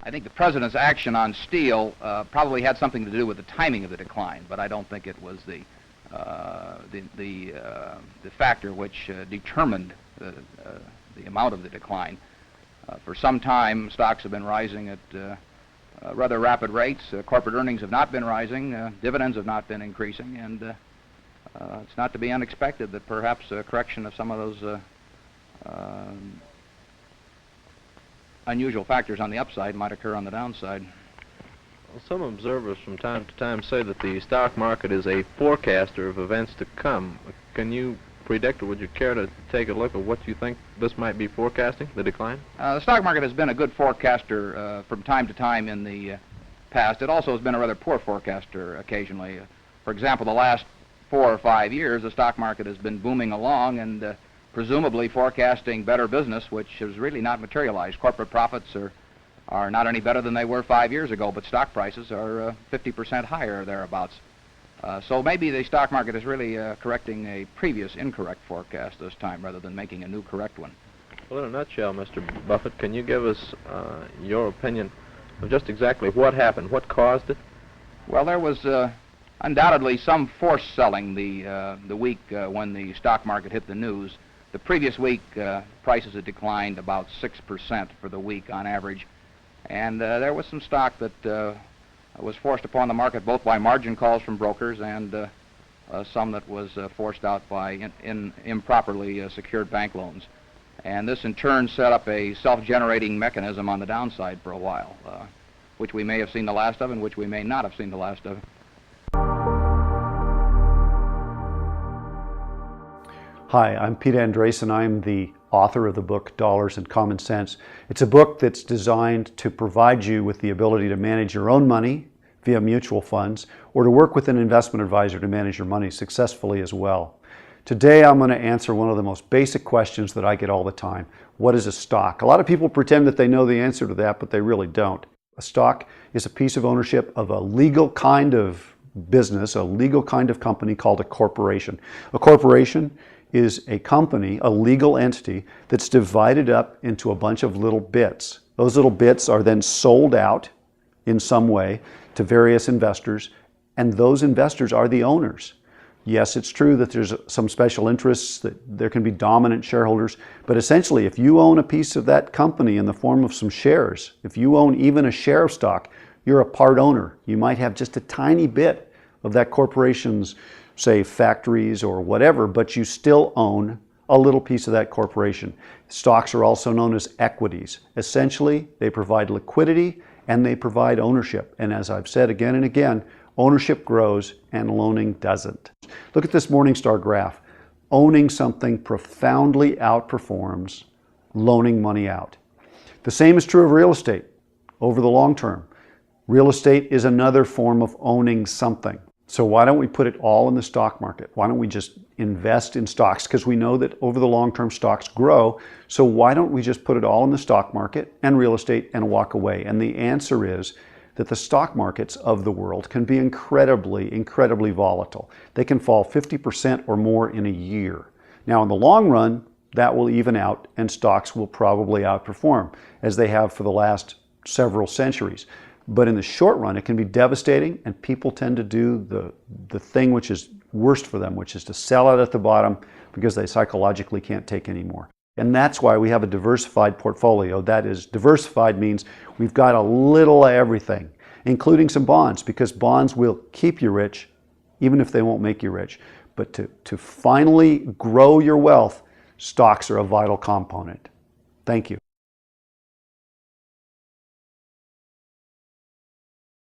I think the president's action on steel probably had something to do with the timing of the decline, but I don't think it was the factor which determined the amount of the decline. For some time, stocks have been rising at rather rapid rates. Corporate earnings have not been rising. Dividends have not been increasing, and it's not to be unexpected that perhaps a correction of some of those unusual factors on the upside might occur on the downside. Well, some observers from time to time say that the stock market is a forecaster of events to come. Can you predict, or would you care to take a look at what you think this might be forecasting, the decline? The stock market has been a good forecaster from time to time in the past. It also has been a rather poor forecaster occasionally. For example, the last 4 or 5 years, the stock market has been booming along and presumably forecasting better business, which has really not materialized. Corporate profits are not any better than they were 5 years ago, but stock prices are 50% higher or thereabouts. So maybe the stock market is really correcting a previous incorrect forecast this time rather than making a new correct one. Well, in a nutshell, Mr. Buffett, can you give us your opinion of just exactly what happened, what caused it? Well, there was undoubtedly some forced selling the week when the stock market hit the news. The previous week, prices had declined about 6% for the week on average, and there was some stock that was forced upon the market both by margin calls from brokers and some that was forced out by improperly secured bank loans. And this in turn set up a self-generating mechanism on the downside for a while, which we may have seen the last of and which we may not have seen the last of. Hi, I'm Pete Andresen. I'm the author of the book Dollars and Common Sense. It's a book that's designed to provide you with the ability to manage your own money via mutual funds or to work with an investment advisor to manage your money successfully as well. Today I'm going to answer one of the most basic questions that I get all the time. What is a stock? A lot of people pretend that they know the answer to that, but they really don't. A stock is a piece of ownership of a legal kind of business, a legal kind of company called a corporation. A corporation is a company, a legal entity, that's divided up into a bunch of little bits. Those little bits are then sold out in some way to various investors, and those investors are the owners. Yes, it's true that there's some special interests, that there can be dominant shareholders, but essentially if you own a piece of that company in the form of some shares, if you own even a share of stock, you're a part owner. You might have just a tiny bit of that corporation's, say, factories or whatever, but you still own a little piece of that corporation. Stocks are also known as equities. Essentially, they provide liquidity and they provide ownership. And as I've said again and again, ownership grows and loaning doesn't. Look at this Morningstar graph. Owning something profoundly outperforms loaning money out. The same is true of real estate over the long term. Real estate is another form of owning something. So why don't we put it all in the stock market? Why don't we just invest in stocks? Because we know that over the long term stocks grow. So why don't we just put it all in the stock market and real estate and walk away? And the answer is that the stock markets of the world can be incredibly, incredibly volatile. They can fall 50% or more in a year. Now in the long run, that will even out and stocks will probably outperform, as they have for the last several centuries. But in the short run, it can be devastating, and people tend to do the thing which is worst for them, which is to sell out at the bottom because they psychologically can't take any more. And that's why we have a diversified portfolio. That is, diversified means we've got a little of everything, including some bonds, because bonds will keep you rich, even if they won't make you rich. But to finally grow your wealth, stocks are a vital component. Thank you.